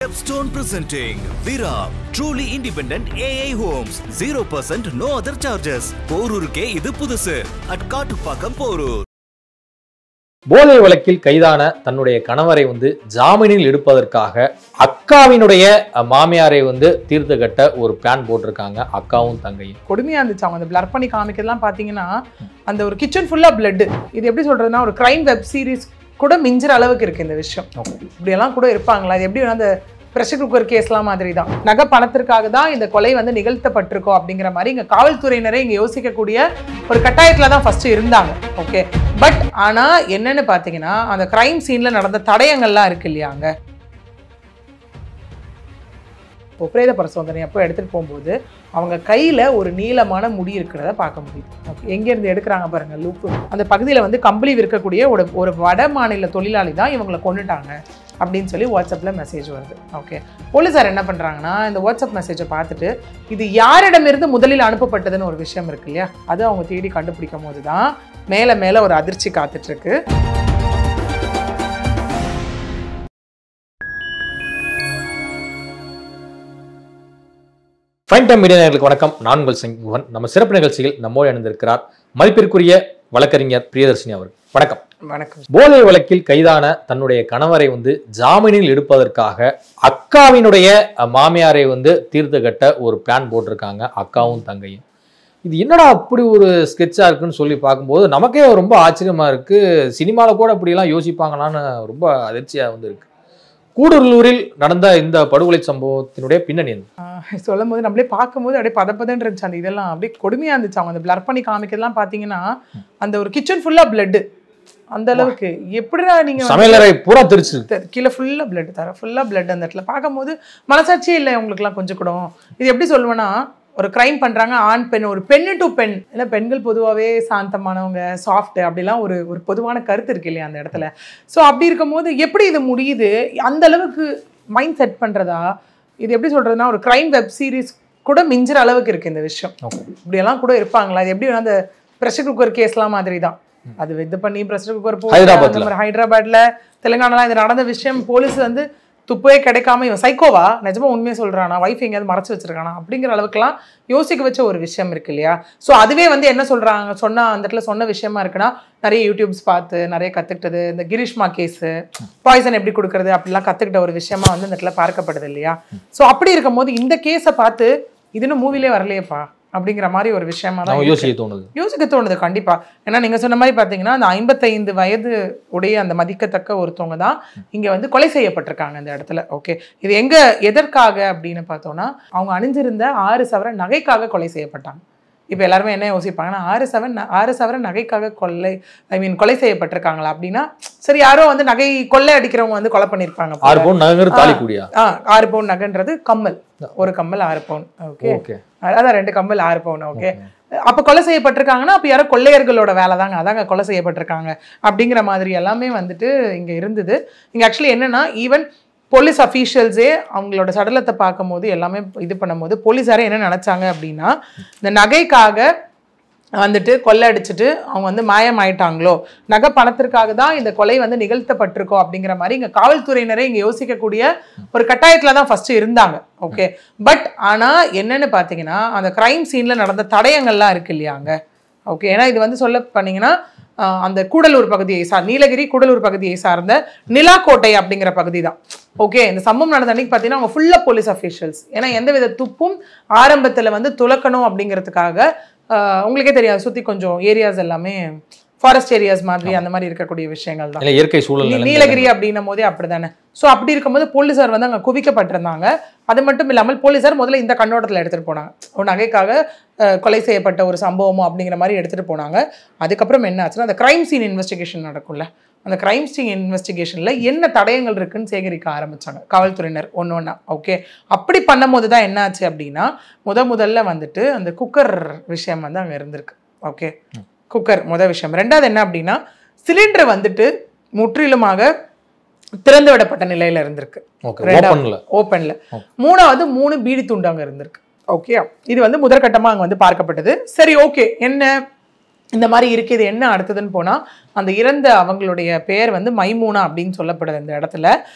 Stepstone presenting Viram, truly independent AI homes, 0% no other charges. போரூருக்கே இது புதுசு at Kattupakkam Porur. போதை வழக்கில் கைதான தன்னுடைய கணவரை ஜாமீனில் எடுப்பதற்காக அக்காவினுடைய மாமியாரை தீர்த்து கட்ட ஒரு பிளான் போட்டிருக்காங்க அக்காவும் தங்கையும். கொடுமையா இருந்துச்சு. அவங்க பிளர் பண்ணி காமிக்கிறதுலாம் பாத்தீங்கன்னா அந்த ஒரு கிச்சன் ஃபுல்லா பிளட். இது எப்படி சொல்றதுன்னா ஒரு கிரைம் வெப் சீரிஸ் கூட மிஞ்சுற அளவுக்கு இருக்கு இந்த விஷயம். இப்படியெல்லாம் கூட இருப்பாங்களா? இது எப்படி அந்த பிரஷர் குக்கர் கேஸ்லாம் மாதிரி தான். நகை பணத்திற்காக தான் இந்த கொலை நிகழ்த்தப்பட்டிருக்கோம் அப்படிங்கிற மாதிரி இங்க காவல்துறையினரே இங்க யோசிக்கக்கூடிய ஒரு கட்டாயத்துல தான் ஃபர்ஸ்ட் இருந்தாங்க. ஓகே, பட் ஆனா என்னன்னு பாத்தீங்கன்னா அந்த கிரைம் சீன்ல நடந்த தடயங்கள்லாம் இருக்கு இல்லையாங்க. இப்போ பிரேத பரிசோதனை அப்போ எடுத்துகிட்டு போகும்போது அவங்க கையில் ஒரு நீளமான முடி இருக்கிறத பார்க்க முடியுது. ஓகே, எங்கேருந்து எடுக்கிறாங்க பாருங்கள், லூப்பு. அந்த பகுதியில் கம்பளி விற்கக்கூடிய ஒரு வட மாநில தொழிலாளி தான் இவங்களை கொண்டுட்டாங்க அப்படின்னு சொல்லி வாட்ஸ்அப்பில் மெசேஜ் வருது. ஓகே, போலீஸார் என்ன பண்ணுறாங்கன்னா இந்த வாட்ஸ்அப் மெசேஜை பார்த்துட்டு இது யாரிடமிருந்து முதலில் அனுப்பப்பட்டதுன்னு ஒரு விஷயம் இருக்கு இல்லையா, அது அவங்க தேடி கண்டுபிடிக்கும் போது தான் மேலே மேலே ஒரு அதிர்ச்சி காத்துட்ருக்கு. ஃபைன் டைம் மீடியா நேயர்களுக்கு வணக்கம். நான் உங்கள் சங்குவன். நம்ம சிறப்பு நிகழ்ச்சியில் நம்மோடு இணைந்திருக்கிறார் மதிப்பிற்குரிய வழக்கறிஞர் பிரியதர்ஷினி அவர்கள். வணக்கம். வணக்கம். போதை வழக்கில் கைதான தன்னுடைய கணவரை ஜாமீனில் எடுப்பதற்காக அக்காவினுடைய மாமியாரை தீர்த்து கட்ட ஒரு பிளான் போட்டிருக்காங்க அக்காவும் தங்கையும். இது என்னடா அப்படி ஒரு ஸ்கெட்சா இருக்குன்னு சொல்லி பார்க்கும்போது நமக்கே ரொம்ப ஆச்சரியமா இருக்கு. சினிமாவில் கூட அப்படியெல்லாம் யோசிப்பாங்களான்னு ரொம்ப அதிர்ச்சியா இருக்கு. கூடலூரில் நடந்த இந்த படுகொலை சம்பவத்தினுடைய பின்னணி சொல்லும் போது நம்மளே பார்க்கும்போது அப்படியே பதப்பதன்னு இருந்துச்சு. அந்த இதெல்லாம் அப்படியே கொடுமையா இருந்துச்சு. அவங்க அந்த பிளர் பண்ணி காமிக்கிறதுலாம் பார்த்தீங்கன்னா அந்த ஒரு கிச்சன் ஃபுல்லா பிளட். அந்த அளவுக்கு எப்படிடா நீங்க சமையலறை பூரா தெரிச்சு கீழே ஃபுல்லா பிளட் ஃபுல்லா பிளட். அந்த இடத்துல பார்க்கும்போது மனசாட்சியே இல்லை உங்களுக்குலாம் கொஞ்சம் கூட. இது எப்படி சொல்லுவேன்னா ஒரு கிரைம் பண்றாங்க ஆண் பெண், ஒரு பெண்ணு டு பெண். ஏன்னா பெண்கள் பொதுவாகவே சாந்தமானவங்க, சாஃப்ட், அப்படிலாம் ஒரு பொதுவான கருத்து இருக்கு இல்லையா அந்த இடத்துல. ஸோ அப்படி இருக்கும் போது எப்படி இது முடியுது? அந்த அளவுக்கு மைண்ட் செட் பண்றதா? இது எப்படி சொல்றதுன்னா ஒரு கிரைம் வெப் சீரிஸ் கூட மிஞ்சுற அளவுக்கு இருக்கு இந்த விஷயம். இப்படியெல்லாம் கூட இருப்பாங்களா? இது எப்படி அந்த பிரஷர் குக்கர் கேஸ்லாம் மாதிரி தான். அது இது பண்ணி பிரஷர் குக்கர் போட்டு ஹைதராபாத்ல தெலுங்கானாலாம் இது நடந்த விஷயம். போலீஸ் துப்பே கிடைக்காம இவன் சைக்கோவா நிஜமா உண்மையை சொல்றானா, வைஃப் எங்கேயாவது மறைச்சு வச்சிருக்கானா அப்படிங்கிற அளவுக்குலாம் யோசிக்க வச்ச ஒரு விஷயம் இருக்கு இல்லையா. ஸோ அதுவே என்ன சொல்றாங்க அந்த இடத்துல சொன்ன விஷயமா இருக்குன்னா நிறைய யூடியூப்ஸ் பார்த்து நிறைய கத்துக்கிட்டது. இந்த கிரீஷ்மா கேஸு பாய்சன் எப்படி கொடுக்கறது அப்படிலாம் கத்துக்கிட்ட ஒரு விஷயமா இந்த இடத்துல பார்க்கப்படுது இல்லையா. ஸோ அப்படி இருக்கும் போது இந்த கேஸை பார்த்து இது இன்னும் மூவிலே வரலையேப்பா அப்படிங்கிற மாதிரி ஒரு விஷயமா தான் யோசிக்க தோணுது கண்டிப்பா. ஏன்னா நீங்க சொன்ன மாதிரி பாத்தீங்கன்னா அந்த 55 வயது உடைய அந்த மதிக்கத்தக்க ஒருத்தவங்க தான் இங்க கொலை செய்யப்பட்டிருக்காங்க இந்த இடத்துல. ஓகே, இது எங்க எதற்காக அப்படின்னு பார்த்தோம்னா அவங்க அணிஞ்சிருந்த 6 சவரன் நகைக்காக கொலை செய்யப்பட்டாங்க. இப்போ எல்லாருமே என்ன யோசிப்பாங்கன்னா 6 சவரன் நகைக்காக கொலை செய்யப்பட்டிருக்காங்களா அப்படின்னா சரி, யாரோ நகை கொள்ளை அடிக்கிறவங்க கொலை பண்ணிருப்பாங்க. 6 பவுன் நகை தாலி கூடியா? 6 பவுன் நகைன்றது கம்மல், ஒரு கம்மல் 6 பவுன். ஓகே, அதான் 2 கம்மல் 6 பவுன். ஓகே, அப்ப கொலை செய்யப்பட்டிருக்காங்கன்னா அப்ப யாரோ கொள்ளையர்களோட வேலை தாங்க, அதாங்க கொலை செய்யப்பட்டிருக்காங்க அப்படிங்கிற மாதிரி எல்லாமே இங்க இருந்தது. இங்க ஆக்சுவலி என்னன்னா ஈவன் போலீஸ் அஃபீஷியல்ஸே அவங்களோட சடலத்தை பார்க்கும் போது எல்லாமே இது பண்ணும்போது போலீஸாரே என்ன நினைச்சாங்க அப்படின்னா இந்த நகைக்காக கொள்ளை அடிச்சுட்டு அவங்க மாயம் ஆயிட்டாங்களோ, நகை பணத்திற்காக தான் இந்த கொலை நிகழ்த்தப்பட்டிருக்கோம் அப்படிங்கிற மாதிரி இங்க காவல்துறையினரே இங்க யோசிக்கக்கூடிய ஒரு கட்டாயத்துல தான் ஃபர்ஸ்ட் இருந்தாங்க. ஓகே, பட் ஆனா என்னன்னு பாத்தீங்கன்னா அந்த கிரைம் சீன்ல நடந்த தடயங்கள்லாம் இருக்கு இல்லையாங்க. ஓகே, ஏன்னா இது சொல்ல பண்ணீங்கன்னா அந்த கூடலூர் பகுதியை நீலகிரி கூடலூர் பகுதியை சார்ந்த நிலாக்கோட்டை அப்படிங்கிற பகுதி தான். ஓகே, இந்த சம்பவம் நடந்த அன்னைக்கு பார்த்தீங்கன்னா அவங்க ஃபுல்லா போலீஸ் அஃபீஷியல்ஸ். ஏன்னா எந்தவித துப்பும் ஆரம்பத்தில் துலக்கணும் அப்படிங்கிறதுக்காக உங்களுக்கே தெரியாது சுற்றி கொஞ்சம் ஏரியாஸ் எல்லாமே ஃபாரஸ்ட் ஏரியாஸ் மாதிரி அந்த மாதிரி இருக்கக்கூடிய விஷயங்கள் தான். இயற்கை சூழல் நீலகிரி அப்படின்னும் போதே அப்படிதானே. ஸோ அப்படி இருக்கும்போது போலீஸார் அங்கே குவிக்கப்பட்டிருந்தாங்க. அது மட்டும் இல்லாமல் போலீஸார் முதல்ல இந்த கண்ணோட்டத்தில் எடுத்துகிட்டு போனாங்க. ஒரு நகைக்காக கொலை செய்யப்பட்ட ஒரு சம்பவமும் அப்படிங்கிற மாதிரி எடுத்துகிட்டு போனாங்க. அதுக்கப்புறம் என்ன ஆச்சுன்னா அந்த கிரைம் சீன் இன்வெஸ்டிகேஷன் நடக்கும்ல, அந்த கிரைம் சீன் இன்வெஸ்டிகேஷனில் என்ன தடயங்கள் இருக்குன்னு சேகரிக்க ஆரம்பித்தாங்க காவல்துறையினர் ஒன்று ஒன்றா. ஓகே, அப்படி பண்ணும்போது தான் என்ன ஆச்சு அப்படின்னா முதல்ல அந்த குக்கர் விஷயம் அங்கே இருந்திருக்கு. ஓகே, குக்கர் விஷயம். ரெண்டாவது என்ன அப்படின்னா சிலிண்டர் முற்றிலுமாக திறந்து விடப்பட்ட நிலையில இருந்திருக்கு ஓப்பன்ல. மூணாவது 3 பீடி துண்டு அங்க இருந்திருக்கு. ஓகே, இது முதற்கட்டமா அங்க பார்க்கப்பட்டது. சரி, ஓகே, என்ன இந்த மாதிரி இருக்கு, இது என்ன அடுத்ததுன்னு போனால் அந்த இறந்த அவங்களுடைய பெயர் வந்து மைமூனா அப்படின்னு சொல்லப்படுது இந்த இடத்துல.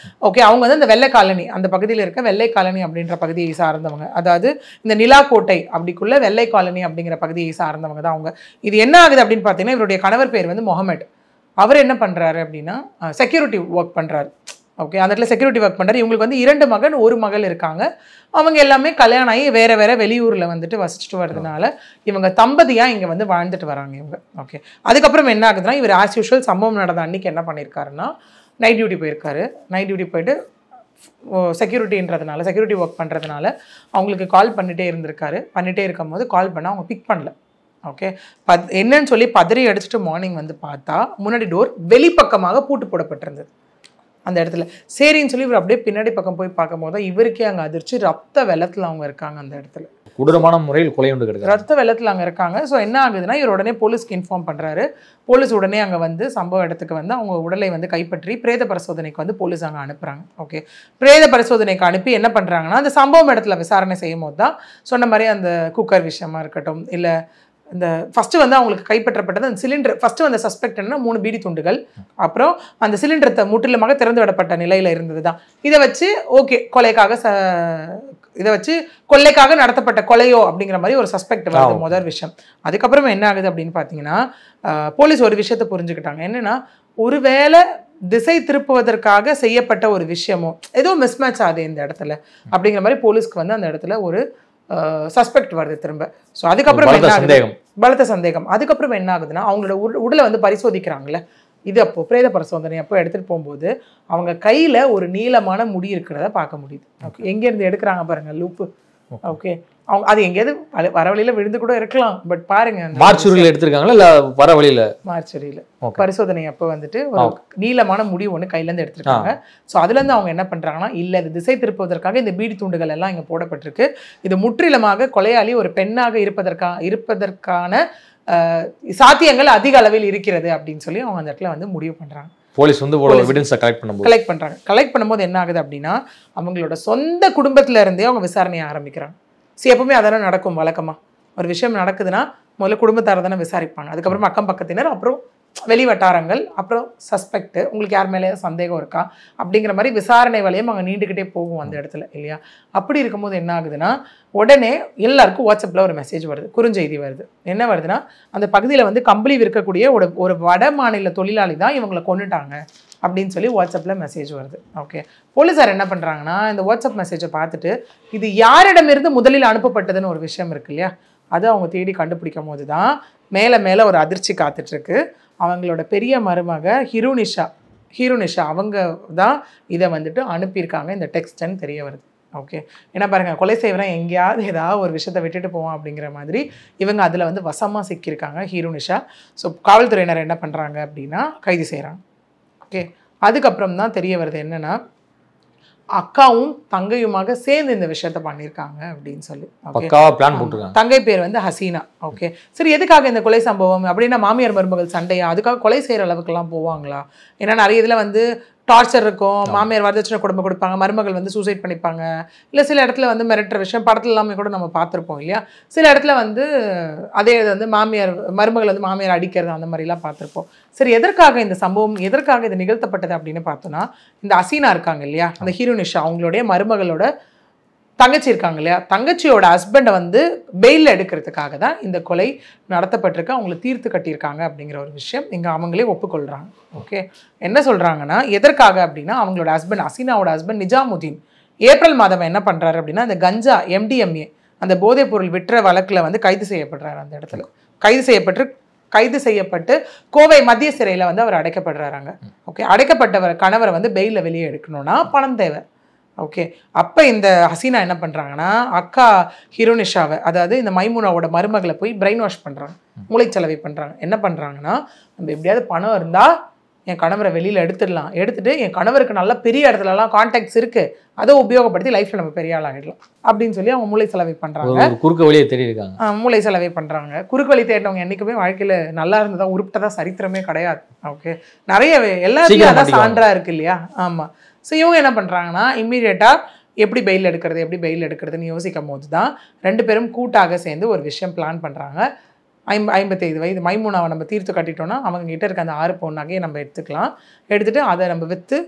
ஓகே, அவங்க வந்து இந்த வெள்ளை காலனி, அந்த பகுதியில் இருக்க வெள்ளை காலனி அப்படின்ற பகுதியை சார்ந்தவங்க. அதாவது இந்த நிலாக்கோட்டை அப்படிக்குள்ள வெள்ளை காலனி அப்படிங்கிற பகுதியை சார்ந்தவங்க தான் அவங்க. இது என்ன ஆகுது அப்படின்னு பார்த்தீங்கன்னா, இவருடைய கணவர் பேர் வந்து முகமது. அவர் என்ன பண்ணுறாரு அப்படின்னா செக்யூரிட்டி ஒர்க் பண்ணுறாரு. ஓகே, அந்த இடத்துல செக்யூரிட்டி ஒர்க் பண்ணுறாரு. இவங்களுக்கு வந்து 2 மகன் 1 மகள் இருக்காங்க. அவங்க எல்லாமே கல்யாணம் ஆகி வேற வேற வெளியூரில் வந்துட்டு வசிச்சுட்டு வர்றதுனால இவங்க தம்பதியாக இங்கே வந்து வாழ்ந்துட்டு வராங்க இவங்க. ஓகே, அதுக்கப்புறம் என்ன ஆகுதுன்னா, இவர் ஆஸ் யூஷுவல் சம்பவம் நடந்த அன்னைக்கு என்ன பண்ணியிருக்காருன்னா நைட் டியூட்டி போயிருக்காரு. நைட் டியூட்டி போயிட்டு செக்யூரிட்டின்றதுனால செக்யூரிட்டி ஒர்க் பண்ணுறதுனால அவங்களுக்கு கால் பண்ணிகிட்டே இருந்திருக்காரு. பண்ணிகிட்டே இருக்கும் போது கால் பண்ணால் அவங்க பிக் பண்ணல. ஓகே, என்னன்னு சொல்லி பதறி அடிச்சுட்டு மார்னிங் வந்து பார்த்தா முன்னாடி டோர் வெளிப்பக்கமாக பூட்டு போடப்பட்டிருந்தது அந்த இடத்துல. சரின்னு சொல்லி இவர் அப்படியே பின்னாடி பக்கம் போய் பார்க்கும்போது தான் இவருக்கே அங்கே அதிர்ச்சி. ரத்த வெள்ளத்தில் அவங்க இருக்காங்க அந்த இடத்துல. கொடூரமான முறையில் கொலை உண்டு கிடக்கு. ரத்த வெள்ளத்தில் அங்கே இருக்காங்க. ஸோ என்ன ஆகுதுன்னா, இவர் உடனே போலீஸ்க்கு இன்ஃபார்ம் பண்ணுறாரு. போலீஸ் உடனே அங்கே வந்து சம்பவ இடத்துக்கு வந்து அவங்க உடலை வந்து கைப்பற்றி பிரேத பரிசோதனைக்கு வந்து போலீஸ் அங்கே அனுப்புகிறாங்க. ஓகே, பிரேத பரிசோதனைக்கு அனுப்பி என்ன பண்ணுறாங்கன்னா, அந்த சம்பவம் இடத்துல விசாரணை செய்யும் போது தான் சொன்ன மாதிரி அந்த குக்கர் விஷயமா இருக்கட்டும், இல்லை இந்த ஃபஸ்ட்டு வந்து அவங்களுக்கு கைப்பற்றப்பட்டது அந்த சிலிண்டர். ஃபஸ்ட்டு வந்த சஸ்பெக்ட் என்ன 3 பீடி துண்டுகள், அப்புறம் அந்த சிலிண்டரை முற்றிலுமாக திறந்து விடப்பட்ட நிலையில் இருந்தது தான். இதை வச்சு ஓகே கொள்ளைக்காக நடத்தப்பட்ட கொலையோ அப்படிங்கிற மாதிரி ஒரு சஸ்பெக்ட் வருது முதல் விஷயம். அதுக்கப்புறம் என்ன ஆகுது அப்படின்னு பார்த்தீங்கன்னா, போலீஸ் ஒரு விஷயத்தை புரிஞ்சுக்கிட்டாங்க. என்னன்னா, ஒருவேளை திசை திருப்புவதற்காக செய்யப்பட்ட ஒரு விஷயமோ ஏதோ மிஸ்மேட்ச் ஆகுது இந்த இடத்துல அப்படிங்கிற மாதிரி போலீஸ்க்கு வந்து அந்த இடத்துல ஒரு சஸ்பெக்ட் வருது திரும்ப. ஸோ அதுக்கப்புறம் என்ன ஆகுது, பலத்த சந்தேகம். அதுக்கப்புறம் என்ன ஆகுதுன்னா, அவங்களோட உடலை வந்து பரிசோதிக்கிறாங்கல்ல, இது அப்போ பிரேத பரிசோதனை அப்போ எடுத்துகிட்டு போகும்போது அவங்க கையில் ஒரு நீளமான முடி இருக்கிறத பார்க்க முடியுது. ஓகே, எங்கேருந்து எடுக்கிறாங்க பாருங்க லூப்பு. ஓகே, அவங்க அது எங்கேயாவது வர வழியில் விழுந்து கூட இருக்கலாம். பட் பாருங்க, மார்ச்சுரியில் எடுத்திருக்காங்களா இல்லை வர வழியில்? மார்ச்சுரியில் பரிசோதனை அப்போ வந்துட்டு ஒரு நீளமான முடி ஒன்று கையிலேருந்து எடுத்திருக்காங்க. ஸோ அதுலேருந்து அவங்க என்ன பண்ணுறாங்கன்னா, இல்லை இது திசை திருப்புவதற்காக இந்த பீடி துண்டுகள் எல்லாம் இங்கே போடப்பட்டிருக்கு, இது முற்றிலுமாக கொலையாளி ஒரு பெண்ணாக இருப்பதற்கான சாத்தியங்கள் அதிக அளவில் இருக்கிறது அப்படின்னு சொல்லி அவங்க அந்த இடத்துல வந்து முடிவு பண்ணுறாங்க. போலீஸ் வந்து எவிடன்ஸை கலெக்ட் பண்ணும்போது என்ன ஆகுது அப்படின்னா, அவங்களோட சொந்த குடும்பத்துல இருந்தே அவங்க விசாரணையை ஆரம்பிக்கிறாங்க. எப்பவுமே அதெல்லாம் நடக்கும் வழக்கமா. ஒரு விஷயம் நடக்குதுன்னா முதல்ல குடும்பத்தார தானே விசாரிப்பாங்க, அதுக்கப்புறம் அக்கம் பக்கத்தினர், அப்புறம் வெளி வட்டாரங்கள், அப்புறம் சஸ்பெக்ட், உங்களுக்கு யார் மேலே சந்தேகம் இருக்கா அப்படிங்கிற மாதிரி விசாரணை வழியும் அங்கே நீண்டுக்கிட்டே போகும் அந்த இடத்துல இல்லையா. அப்படி இருக்கும்போது என்ன ஆகுதுன்னா, உடனே எல்லாருக்கும் வாட்ஸ்அப்பில் ஒரு மெசேஜ் வருது, குறுஞ்செய்தி வருது. என்ன வருதுன்னா, அந்த பகுதியில் வந்து கம்பளி விற்கக்கூடிய ஒரு வட மாநில தொழிலாளி தான் இவங்களை கொண்டுட்டாங்க அப்படின்னு சொல்லி வாட்ஸ்அப்பில் மெசேஜ் வருது. ஓகே, போலீஸார் என்ன பண்ணுறாங்கன்னா, இந்த வாட்ஸ்அப் மெசேஜை பார்த்துட்டு இது யாரிடமிருந்து முதலில் அனுப்பப்பட்டதுன்னு ஒரு விஷயம் இருக்கு இல்லையா, அதை அவங்க தேடி கண்டுபிடிக்கும் போது தான் மேலே மேலே ஒரு அதிர்ச்சி காத்துட்ருக்கு. அவங்களோட பெரிய மருமக ஹீரோனிஷா அவங்க தான் இதை வந்துட்டு அனுப்பியிருக்காங்க இந்த டெக்ஸ்ட்ன்னு தெரிய வருது. ஓகே, ஏன்னா பாருங்கள், கொலை செய்வரன் எங்கேயாவது ஏதாவது ஒரு விஷயத்தை விட்டுட்டு போவோம் அப்படிங்கிற மாதிரி இவங்க அதில் வந்து வசமாக சிக்கியிருக்காங்க ஹீரோனிஷா. ஸோ காவல்துறையினர் என்ன பண்ணுறாங்க அப்படின்னா கைது செய்கிறாங்க. ஓகே, அதுக்கப்புறம் தான் தெரிய வருது என்னென்னா, அக்காவும் தங்கையுமாக சேர்ந்து இந்த விஷயத்த பண்ணியிருக்காங்க அப்படின்னு சொல்லி. தங்கை பேர் வந்து ஹசீனா. ஓகே, சரி, எதுக்காக இந்த கொலை சம்பவம் அப்படின்னா, மாமியார் மருமகள் சண்டையா, அதுக்காக கொலை செய்கிற அளவுக்குலாம் போவாங்களா? ஏன்னா நிறைய இதில் வந்து டார்ச்சர் இருக்கும், மாமியார் வரதட்சணை குடும்பம் கொடுப்பாங்க, மருமகள் வந்து சூசைட் பண்ணிப்பாங்க, இல்லை சில இடத்துல வந்து மிரட்டுற விஷயம் படத்துல எல்லாமே கூட நம்ம பார்த்துருப்போம் இல்லையா. சில இடத்துல வந்து அதே இது வந்து மருமகள் வந்து மாமியார் அடிக்கிறது அந்த மாதிரிலாம் பார்த்துருப்போம். சரி, எதற்காக இந்த சம்பவம், எதற்காக இது நிகழ்த்தப்பட்டது அப்படின்னு பார்த்தோன்னா, இந்த ஹசீனா இருக்காங்க இல்லையா, அந்த ஹீரோனிஷா அவங்களுடைய மருமகளோட தங்கச்சி இருக்காங்க இல்லையா, தங்கச்சியோட ஹஸ்பண்டை வந்து பெயிலில் எடுக்கிறதுக்காக தான் இந்த கொலை நடத்தப்பட்டிருக்கு, அவங்கள தீர்த்து கட்டியிருக்காங்க அப்படிங்கிற ஒரு விஷயம் இங்கே அவங்களே ஒப்புக்கொள்கிறாங்க. ஓகே, என்ன சொல்கிறாங்கன்னா, எதற்காக அப்படின்னா, அவங்களோட ஹஸ்பண்ட் ஹசீனாவோட ஹஸ்பண்ட் நிஜாமுதீன் ஏப்ரல் மாதம் என்ன பண்ணுறாரு அப்படின்னா, அந்த கஞ்சா MDMA அந்த போதைப் பொருள் விற்ற வழக்கில் வந்து கைது செய்யப்படுறாரு. அந்த இடத்துல கைது செய்யப்பட்டு கோவை மத்திய சிறையில் வந்து அவர் அடைக்கப்படுறாங்க. ஓகே, அடைக்கப்பட்டவர் கணவரை வந்து பெயிலில் வெளியே எடுக்கணும்னா பணம் தேவை. ஓகே, அப்போ இந்த ஹசீனா என்ன பண்ணுறாங்கன்னா, அக்கா ஹீரோனிஷாவை, அதாவது இந்த மைமுனாவோட மருமகளை போய் பிரெயின் வாஷ் பண்ணுறாங்க, மூளைச்சலவை பண்ணுறாங்க. என்ன பண்ணுறாங்கன்னா, நம்ம எப்படியாவது பணம் இருந்தால் என் கணவரை வெளியில் எடுத்துட்டு என் கணவருக்கு நல்ல பெரிய இடத்துலலாம் கான்டாக்ட்ஸ் இருக்குது, அதை உபயோகப்படுத்தி லைஃப்பில் நம்ம பெரிய ஆள் ஆகிடலாம் அப்படின்னு சொல்லி அவங்க மூளை செலவை பண்ணுறாங்க. குறுக்கு வழியை தேடிருக்காங்க. மூளை செலவை பண்ணுறாங்க. குறுக்கு வழி தேடினவங்க என்றைக்குமே வாழ்க்கையில் நல்லா இருந்ததா உருப்பிட்டதா சரித்திரமே கிடையாது. ஓகே, நிறையவே எல்லாத்தையும் அதான் சான்றாக இருக்குது இல்லையா. ஆமாம். ஸோ இவங்க என்ன பண்ணுறாங்கன்னா, இம்மீடியட்டாக எப்படி பெயில் எடுக்கிறதுன்னு யோசிக்கும் போது தான் 2 பேரும் கூட்டாக சேர்ந்து ஒரு விஷயம் பிளான் பண்ணுறாங்க. 55 வயது மைமூனாவை நம்ம தீர்த்து கட்டிட்டோம்னா அவங்க கிட்ட இருக்க அந்த 6 பவுன் நகையை நம்ம எடுத்துக்கலாம். எடுத்துட்டு அதை நம்ம விற்று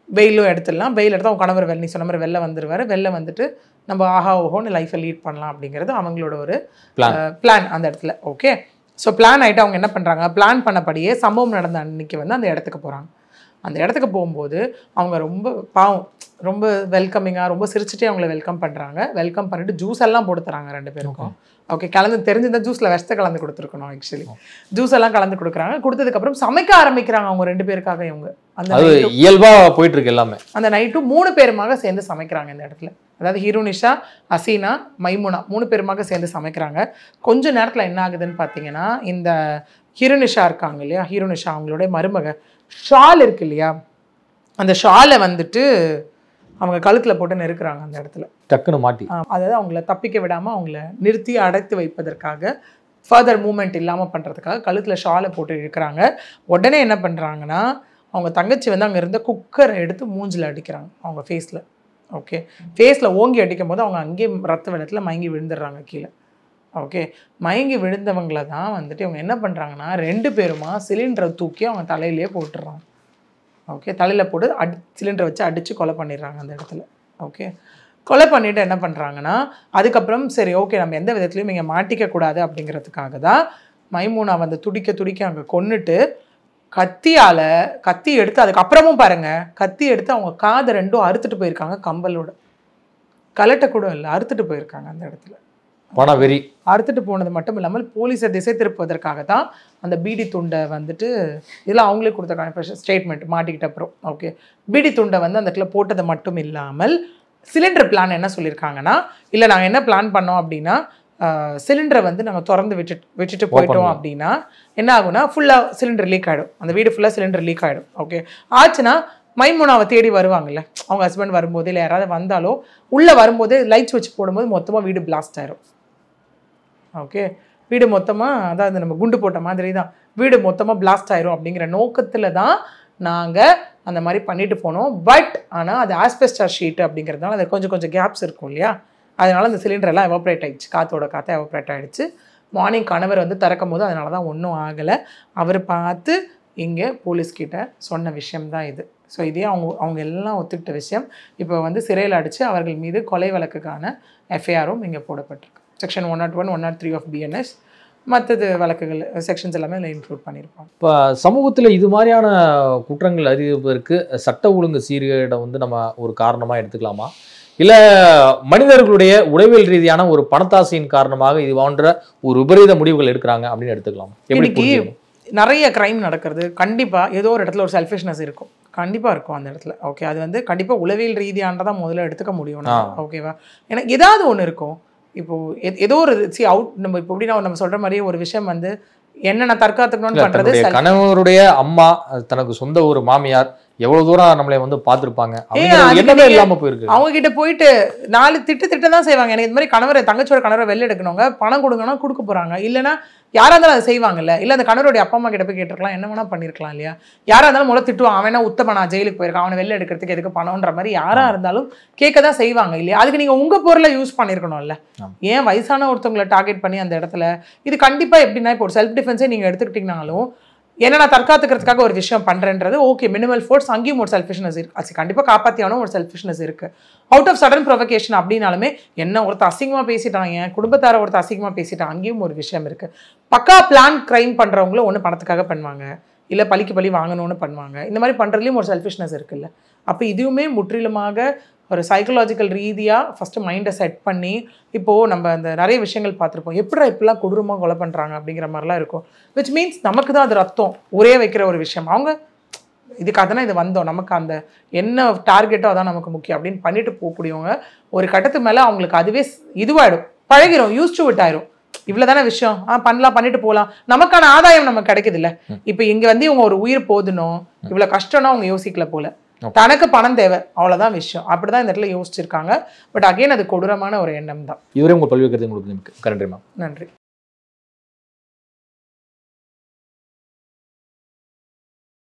வெயிலும் எடுத்துடலாம். வெயில் எடுத்தால் அவங்க கணவர் நீ சொன்ன மாதிரி வெளில வந்துடுவார். வெளில வந்துட்டு நம்ம ஆஹா ஓஹோன்னு லைஃப்பை லீட் பண்ணலாம் அப்படிங்கிறது அவங்களோட ஒரு பிளான் அந்த இடத்துல. ஓகே, ஸோ பிளான் ஆகிட்டு அவங்க என்ன பண்ணுறாங்க, பிளான் பண்ணபடியே சம்பவம் நடந்த அன்னைக்கு வந்து அந்த இடத்துக்கு போகிறாங்க. அந்த இடத்துக்கு போகும்போது அவங்க ரொம்ப பாவம், ரொம்ப வெல்கமிங்காக ரொம்ப சிரிச்சுட்டே அவங்கள வெல்கம் பண்ணுறாங்க. வெல்கம் பண்ணிட்டு ஜூஸ் எல்லாம் போட்டு தராங்க 2 பேருக்கும். ஓகே, கலந்து தெரிஞ்சிருந்தா ஜூஸில் விஷத்தை கலந்து கொடுத்துருக்கணும். ஆக்சுவலி ஜூஸ் எல்லாம் கலந்து கொடுக்குறாங்க. கொடுத்ததுக்கப்புறம் சமைக்க ஆரம்பிக்கிறாங்க அவங்க 2 பேருக்காக. இவங்க அந்த இயல்பாக போயிட்டு இருக்கு எல்லாமே. அந்த நைட்டும் 3 பேருமாக சேர்ந்து சமைக்கிறாங்க இந்த இடத்துல. அதாவது ஹீரோனிஷா, ஹசீனா, மைமுனா 3 பேருமாக சேர்ந்து சமைக்கிறாங்க. கொஞ்ச நேரத்தில் என்ன ஆகுதுன்னு பார்த்தீங்கன்னா, இந்த ஹீரோனிஷா இருக்காங்க இல்லையா, ஹீரோனிஷா அவங்களுடைய மருமக ஷால் இருக்கு இல்லையா, அந்த ஷாலை வந்துட்டு அவங்க கழுத்தில் போட்டு நெருக்கிறாங்க அந்த இடத்துல டக்குன்னு மாட்டி. அதாவது அவங்கள தப்பிக்க விடாமல் அவங்கள நிறுத்தி அடைத்து வைப்பதற்காக, ஃபர்தர் மூமெண்ட் இல்லாமல் பண்ணுறதுக்காக கழுத்தில் ஷாலை போட்டு இருக்கிறாங்க. உடனே என்ன பண்ணுறாங்கன்னா, அவங்க தங்கச்சி வந்து அங்கே இருந்த குக்கரை எடுத்து மூஞ்சில் அடிக்கிறாங்க அவங்க ஃபேஸில். ஓகே, ஃபேஸில் ஓங்கி அடிக்கும் போது அவங்க அங்கேயே ரத்த வெள்ளத்தில் மயங்கி விழுந்துடுறாங்க கீழே. ஓகே, மயங்கி விழுந்தவங்கள தான் வந்துட்டு இவங்க என்ன பண்ணுறாங்கன்னா 2 பேருமா சிலிண்டரை தூக்கி அவங்க தலையிலேயே போட்டுடுறாங்க. ஓகே, தலையில் போட்டு சிலிண்டரை வச்சு அடித்து கொலை பண்ணிடுறாங்க அந்த இடத்துல. ஓகே, கொலை பண்ணிவிட்டு என்ன பண்ணுறாங்கன்னா, அதுக்கப்புறம் சரி ஓகே நம்ம எந்த விதத்துலையும் இங்கே மாட்டிக்கக்கூடாது அப்படிங்கிறதுக்காக தான் மைமூனா வந்து துடிக்க அங்கே கொன்னுட்டு கத்தி எடுத்து, அதுக்கப்புறமும் பாருங்கள் கத்தி எடுத்து அவங்க காதை 2 அறுத்துட்டு போயிருக்காங்க. கம்பலோட கலட்ட கூட இல்லை, அறுத்துட்டு போயிருக்காங்க அந்த இடத்துல. பணவெறி அறுத்துட்டு போனது மட்டும் இல்லாமல் போலீஸை திசை திருப்புவதற்காக தான் அந்த பீடி துண்டை வந்துட்டு இதெல்லாம் அவங்களே கொடுத்துருக்காங்க ஸ்டேட்மெண்ட் மாட்டிக்கிட்ட அப்புறம். ஓகே, பீடி துண்டை வந்து அந்த இடத்துல போட்டது மட்டும் இல்லாமல் சிலிண்டர் பிளான் என்ன சொல்லியிருக்காங்கன்னா, இல்லை நாங்கள் என்ன பிளான் பண்ணோம் அப்படின்னா, சிலிண்டரை வந்து நாங்கள் திறந்து விட்டுட்டு போயிட்டோம் அப்படின்னா என்ன ஆகும்னா ஃபுல்லாக சிலிண்டர் லீக் ஆகிடும், அந்த வீடு ஃபுல்லாக சிலிண்டர் லீக் ஆகிடும். ஓகே, ஆச்சுன்னா மைமூனாவை தேடி வருவாங்கல்ல, அவங்க ஹஸ்பண்ட் வரும்போது இல்லை யாராவது வந்தாலோ உள்ளே வரும்போது லைட்ஸ் வச்சு போடும்போது மொத்தமாக வீடு பிளாஸ்ட் ஆயிரும். ஓகே, வீடு மொத்தமாக அதாவது நம்ம குண்டு போட்ட மாதிரி தான் வீடு மொத்தமாக பிளாஸ்ட் ஆயிரும் அப்படிங்கிற நோக்கத்தில் தான் நாங்கள் அந்த மாதிரி பண்ணிட்டு போனோம். பட் ஆனால் அது ஆஸ்பெஸ்டார் ஷீட் அப்படிங்கிறதுனால அது கொஞ்சம் கேப்ஸ் இருக்கும் இல்லையா, அதனால அந்த சிலிண்டர் எல்லாம் எவாப்ரேட் ஆகிடுச்சு, காற்றை எவாப்ரேட் ஆகிடுச்சு. மார்னிங் கணவர் வந்து திறக்கும் போது அதனால தான் ஒன்றும் ஆகலை. அவர் பார்த்து இங்கே போலீஸ்கிட்ட சொன்ன விஷயம்தான் இது. ஸோ இதே அவங்க எல்லாம் ஒத்துக்கிட்ட விஷயம். இப்போ வந்து சிறையில் அடித்து அவர்கள் மீது கொலை வழக்குக்கான எஃப்ஐஆரும் இங்கே போடப்பட்டிருக்கு. செக்ஷன் 101, 103 ஆஃப் பிஎன்எஸ், மற்றது வழக்குகள் செக்ஷன்ஸ் எல்லாமே இதில் இன்க்ளூட் பண்ணியிருப்பாங்க. இப்போ சமூகத்தில் இது மாதிரியான குற்றங்கள் அதிகரிப்பதற்கு சட்ட ஒழுங்கு சீர்கேடை வந்து நம்ம ஒரு காரணமாக எடுத்துக்கலாமா, இல்லை மனிதர்களுடைய உளவியல் ரீதியான ஒரு பணத்தாசையின் காரணமாக இது போன்ற ஒரு விபரீத முடிவுகள் எடுக்கிறாங்க அப்படின்னு எடுத்துக்கலாம்? இன்னைக்கு நிறைய கிரைம் நடக்கிறது கண்டிப்பாக ஏதோ ஒரு இடத்துல ஒரு செல்ஃபிஷ்னஸ் இருக்கும், கண்டிப்பாக இருக்கும் அந்த இடத்துல. ஓகே, அது வந்து கண்டிப்பாக உளவியல் ரீதியானதான் முதல்ல எடுத்துக்க முடியும். ஓகேவா, ஏன்னா ஏதாவது ஒன்று இருக்கும். இப்போது ஏதோ ஒரு நம்ம இப்போ எப்படின்னா நம்ம சொல்கிற மாதிரி ஒரு விஷயம் வந்து என்ன நான் தற்காத்துக்கணும்னு பண்ணுறது. கணவருடைய அம்மா தனக்கு சொந்த ஒரு மாமியார் எவ்வளவு தூரம் நம்மளை வந்து பார்த்துருப்பாங்க, இல்லாம போயிருக்கு. அவங்க கிட்ட போயிட்டு 4 திட்டு தான் செய்வாங்க. எனக்கு இந்த மாதிரி கணவரை தங்கச்சியோட கணவரை வெளில எடுக்கணுங்க, பணம் கொடுங்கன்னா கொடுக்க போறாங்க, இல்லைன்னா யாரா இருந்தாலும் அதை செய்வாங்கல்ல. இல்லை அந்த கணவருடைய அப்பா அம்மா கிட்ட போய் கேட்டிருக்கலாம், என்ன வேணா பண்ணிருக்கலாம் இல்லையா. யாரா இருந்தாலும் முதல்ல திட்டுவான், அவனா உத்தமனா ஜெயிலுக்கு போயிருக்கான், அவனை வெளில எடுக்கிறதுக்கு எதுக்கு பணம்ன்ற மாதிரி யாரா இருந்தாலும் கேட்கதான் செய்வாங்க இல்லையா. அதுக்கு நீங்க உங்க பொருளை யூஸ் பண்ணிருக்கணும்ல. ஏன் வயசான ஒருத்தவங்களை டார்கெட் பண்ணி அந்த இடத்துல இது கண்டிப்பா எப்படின்னா இப்போ ஒரு செல்ஃப் டிஃபென்ஸே நீங்க எடுத்துக்கிட்டீங்கனாலும் ஏன்னா நான் தற்காத்துக்கிறதுக்காக ஒரு விஷயம் பண்ணுறேன்றது ஓகே, மினிமல் ஃபோர்ஸ் அங்கேயும் ஒரு செல்ஃபிஷ்னஸ் இருக்குது, அது கண்டிப்பாக காப்பாற்றியாலும் ஒரு செல்ஃபிஷ்னஸ் இருக்குது. அவுட் ஆஃப் சடன் ப்ரொவகேஷன் அப்படின்னாலுமே என்ன ஒருத்தர் அசிங்கமாக பேசிட்டான், என் குடும்பத்தார ஒருத்தர் அசிங்கமாக பேசிட்டான், அங்கேயும் ஒரு விஷயம் இருக்குது. பக்கா பிளான் கிரைம் பண்ணுறவங்களும் ஒன்று பணத்துக்காக பண்ணுவாங்க, இல்லை பழிக்கு பழி வாங்கணும்னு பண்ணுவாங்க. இந்த மாதிரி பண்ணுறதுலையும் ஒரு செல்ஃபிஷ்னஸ் இருக்குல்ல. அப்போ இதுவுமே முற்றிலுமாக ஒரு சைக்கலாஜிக்கல் ரீதியாக ஃபஸ்ட்டு மைண்டை செட் பண்ணி, இப்போது நம்ம அந்த நிறைய விஷயங்கள் பார்த்துருப்போம், எப்படா இப்படிலாம் கொடூரமாக கொலை பண்ணுறாங்க அப்படிங்கிற மாதிரிலாம் இருக்கும். விச் மீன்ஸ் நமக்கு தான் அது ரத்தம் ஒரே வைக்கிற ஒரு விஷயம். அவங்க இதுக்காக தானே இது வந்தோம், நமக்கு அந்த என்ன டார்கெட்டோ அதான் நமக்கு முக்கியம் அப்படின்னு பண்ணிட்டு போகக்கூடியவங்க ஒரு கட்டத்து மேலே அவங்களுக்கு அதுவே இதுவாகிடும், பழகிடும், யூஸ் டு இட் ஆயிரும். இவ்வளோ தானே விஷயம், பண்ணலாம், பண்ணிட்டு போகலாம், நமக்கான ஆதாயம் நமக்கு கிடைக்குது இல்லை. இப்போ இங்கே வந்து இவங்க ஒரு உயிர் போதுணும், இவ்வளோ கஷ்டம்னா அவங்க யோசிக்கல போல, தனக்கு பணம் தேவை, அவ்வளவுதான் விஷயம். அப்படிதான் இந்த இடத்துல யோசிச்சிருக்காங்க. பட் அகைன் அது கொடூரமான ஒரு எண்ணம் தான். இதுவரை உங்க பல்வேறு கருத்து உங்களுக்கு நன்றி மேம். நன்றி.